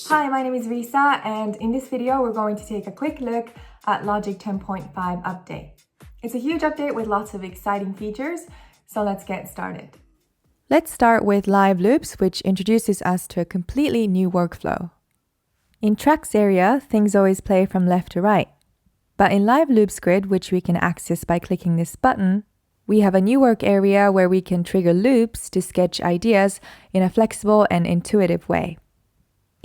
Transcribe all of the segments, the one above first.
Hi, my name is Risa, and in this video we're going to take a quick look at Logic 10.5 update. It's a huge update with lots of exciting features, so let's get started. Let's start with live loops, which introduces us to a completely new workflow. In tracks area, things always play from left to right. But in live loops grid, which we can access by clicking this button, we have a new work area where we can trigger loops to sketch ideas in a flexible and intuitive way.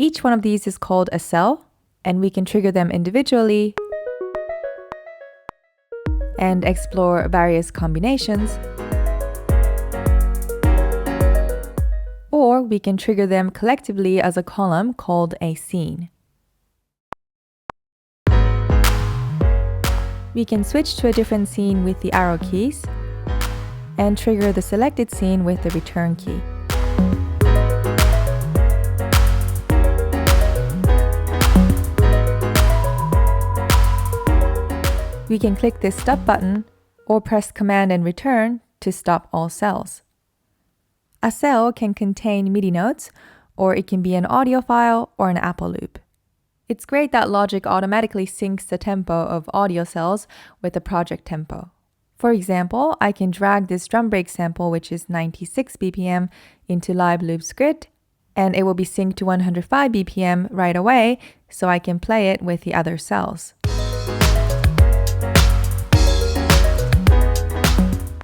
Each one of these is called a cell, and we can trigger them individually and explore various combinations. Or we can trigger them collectively as a column called a scene. We can switch to a different scene with the arrow keys and trigger the selected scene with the return key. We can click this stop button or press Command and Return to stop all cells. A cell can contain MIDI notes, or it can be an audio file or an Apple loop. It's great that Logic automatically syncs the tempo of audio cells with the project tempo. For example, I can drag this drum break sample, which is 96 BPM, into Live Loops Grid, and it will be synced to 105 BPM right away, so I can play it with the other cells.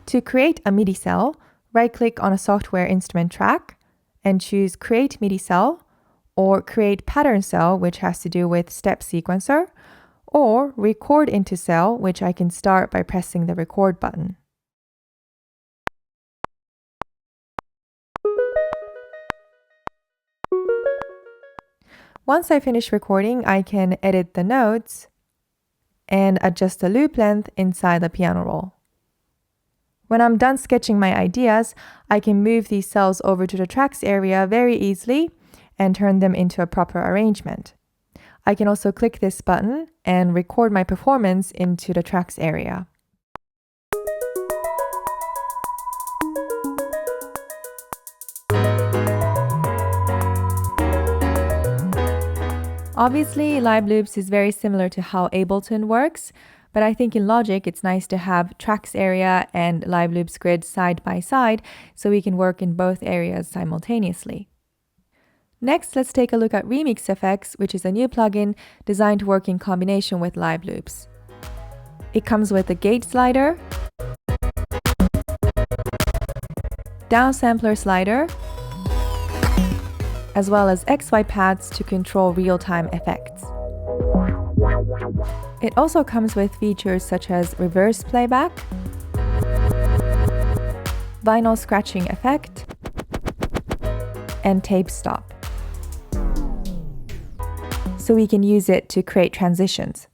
To create a MIDI cell, right-click on a software instrument track and choose Create MIDI Cell or Create Pattern Cell, which has to do with Step Sequencer, or Record into Cell, which I can start by pressing the Record button. Once I finish recording, I can edit the notes and adjust the loop length inside the piano roll. When I'm done sketching my ideas, I can move these cells over to the tracks area very easily and turn them into a proper arrangement. I can also click this button and record my performance into the tracks area. Obviously, Live Loops is very similar to how Ableton works, but I think in Logic it's nice to have tracks area and Live Loops grid side by side so we can work in both areas simultaneously. Next, let's take a look at Remix Effects, which is a new plugin designed to work in combination with Live Loops. It comes with a gate slider, downsampler slider, as well as XY paths to control real-time effects. It also comes with features such as reverse playback, vinyl scratching effect, and tape stop. So we can use it to create transitions.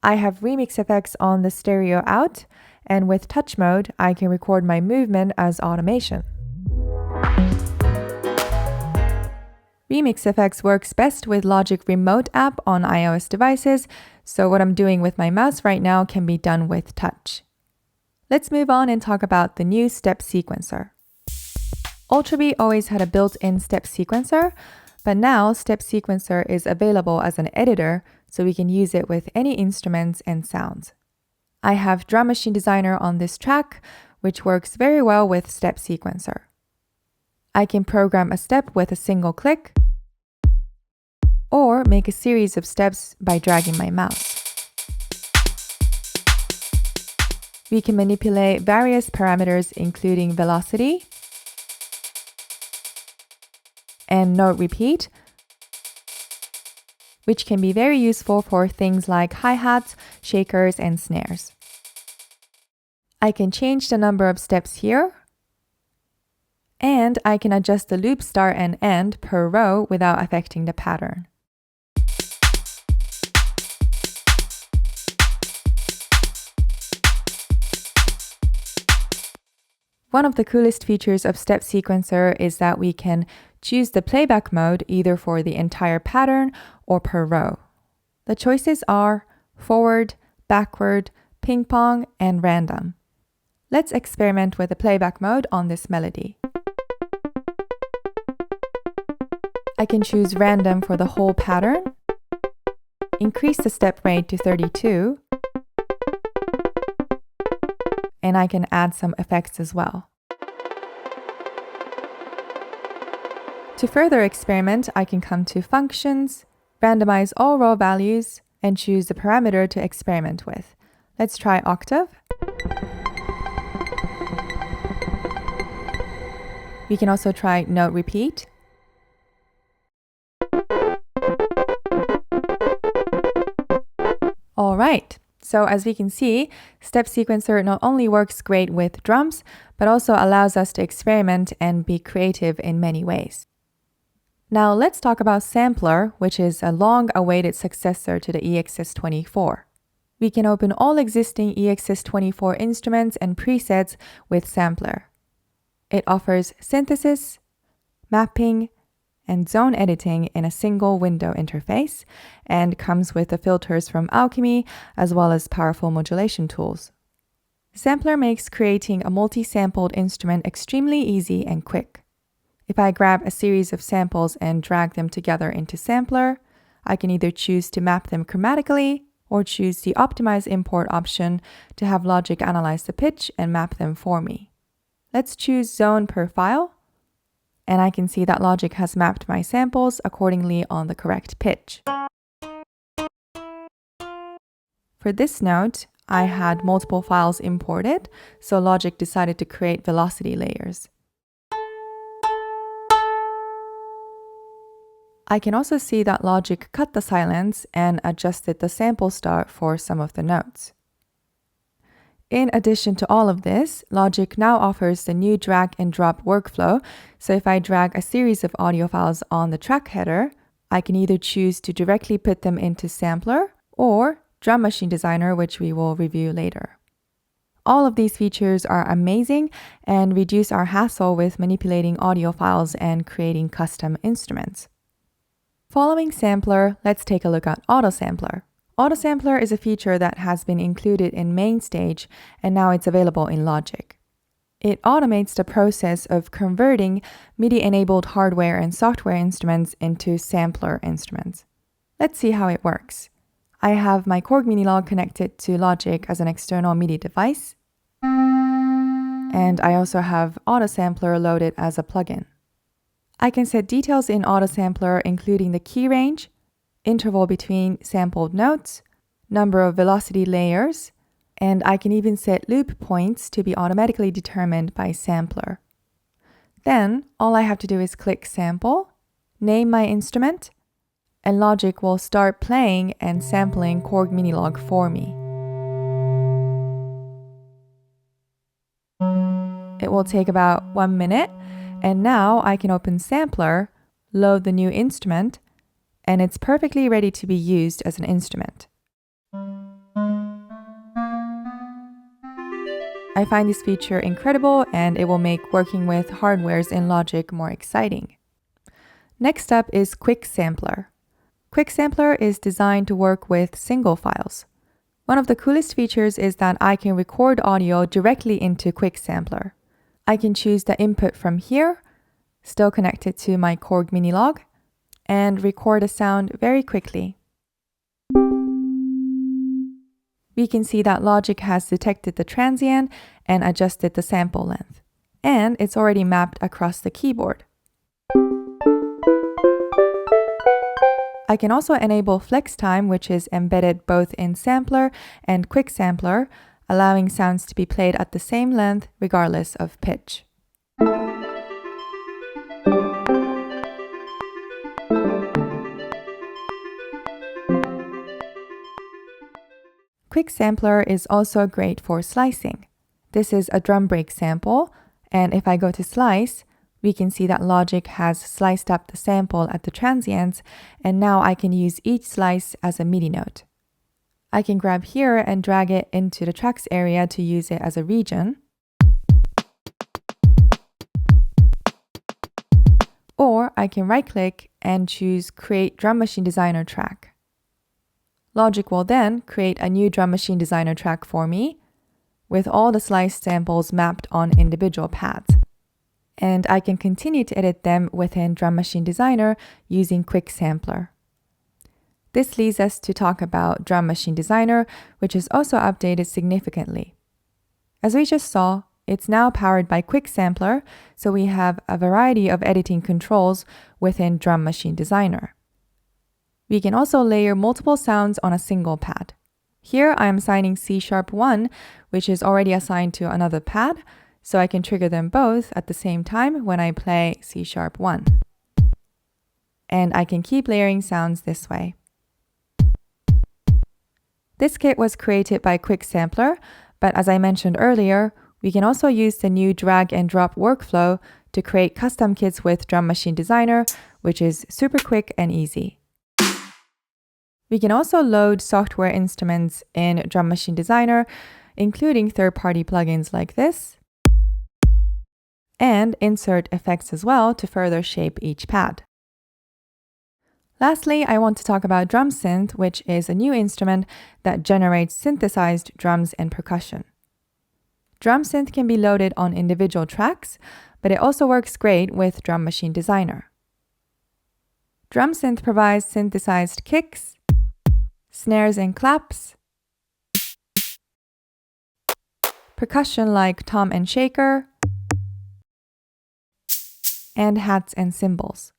I have Remix Effects on the stereo out, and with touch mode, I can record my movement as automation. Remix Effects works best with Logic Remote app on iOS devices, so what I'm doing with my mouse right now can be done with touch. Let's move on and talk about the new step sequencer. Ultrabeat always had a built-in step sequencer, but now step sequencer is available as an editor, so we can use it with any instruments and sounds. I have Drum Machine Designer on this track, which works very well with step sequencer. I can program a step with a single click, or make a series of steps by dragging my mouse. We can manipulate various parameters including velocity and note repeat, which can be very useful for things like hi-hats, shakers, and snares. I can change the number of steps here, and I can adjust the loop start and end per row without affecting the pattern. One of the coolest features of Step Sequencer is that we can choose the playback mode either for the entire pattern or per row. The choices are forward, backward, ping pong, and random. Let's experiment with the playback mode on this melody. I can choose random for the whole pattern, increase the step rate to 32, and I can add some effects as well. To further experiment, I can come to Functions, randomize all raw values, and choose the parameter to experiment with. Let's try octave. We can also try note repeat. All right, so as we can see, Step Sequencer not only works great with drums, but also allows us to experiment and be creative in many ways. Now let's talk about Sampler, which is a long-awaited successor to the EXS24. We can open all existing EXS24 instruments and presets with Sampler. It offers synthesis, mapping, and zone editing in a single window interface, and comes with the filters from Alchemy as well as powerful modulation tools. Sampler makes creating a multi-sampled instrument extremely easy and quick. If I grab a series of samples and drag them together into Sampler, I can either choose to map them chromatically or choose the Optimize Import option to have Logic analyze the pitch and map them for me. Let's choose Zone per file, and I can see that Logic has mapped my samples accordingly on the correct pitch. For this note, I had multiple files imported, so Logic decided to create velocity layers. I can also see that Logic cut the silence and adjusted the sample start for some of the notes. In addition to all of this, Logic now offers the new drag and drop workflow, so if I drag a series of audio files on the track header, I can either choose to directly put them into Sampler or Drum Machine Designer, which we will review later. All of these features are amazing and reduce our hassle with manipulating audio files and creating custom instruments. Following Sampler, let's take a look at Autosampler. Autosampler is a feature that has been included in MainStage, and now it's available in Logic. It automates the process of converting MIDI-enabled hardware and software instruments into sampler instruments. Let's see how it works. I have my Korg Minilog connected to Logic as an external MIDI device, and I also have Autosampler loaded as a plugin. I can set details in Autosampler, including the key range, interval between sampled notes, number of velocity layers, and I can even set loop points to be automatically determined by Sampler. Then, all I have to do is click Sample, name my instrument, and Logic will start playing and sampling Korg Minilog for me. It will take about 1 minute, and now I can open Sampler, load the new instrument, and it's perfectly ready to be used as an instrument. I find this feature incredible, and it will make working with hardwares in Logic more exciting. Next up is Quick Sampler. Quick Sampler is designed to work with single files. One of the coolest features is that I can record audio directly into Quick Sampler. I can choose the input from here, still connected to my Korg Minilog, and record a sound very quickly. We can see that Logic has detected the transient and adjusted the sample length, and it's already mapped across the keyboard. I can also enable flex time, which is embedded both in Sampler and Quick Sampler, allowing sounds to be played at the same length regardless of pitch. Quick Sampler is also great for slicing. This is a drum break sample, and if I go to slice, we can see that Logic has sliced up the sample at the transients, and now I can use each slice as a MIDI note. I can grab here and drag it into the tracks area to use it as a region. Or I can right-click and choose Create Drum Machine Designer Track. Logic will then create a new Drum Machine Designer track for me, with all the sliced samples mapped on individual pads. and I can continue to edit them within Drum Machine Designer using Quick Sampler. This leads us to talk about Drum Machine Designer, which is also updated significantly. As we just saw, it's now powered by Quick Sampler, so we have a variety of editing controls within Drum Machine Designer. We can also layer multiple sounds on a single pad. Here I am assigning C#1, which is already assigned to another pad, so I can trigger them both at the same time when I play C#1. And I can keep layering sounds this way. This kit was created by Quick Sampler, but as I mentioned earlier, we can also use the new drag and drop workflow to create custom kits with Drum Machine Designer, which is super quick and easy. We can also load software instruments in Drum Machine Designer, including third-party plugins like this, and insert effects as well to further shape each pad. Lastly, I want to talk about Drum Synth, which is a new instrument that generates synthesized drums and percussion. Drum Synth can be loaded on individual tracks, but it also works great with Drum Machine Designer. Drum Synth provides synthesized kicks, snares and claps, percussion like tom and shaker, and hats and cymbals.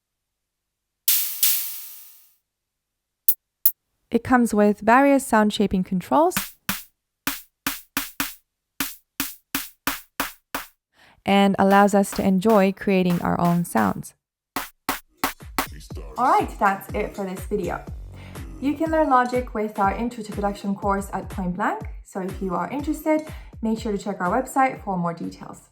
It comes with various sound shaping controls and allows us to enjoy creating our own sounds. Alright, that's it for this video. You can learn Logic with our Intro to Production course at Point Blank, so if you are interested, make sure to check our website for more details.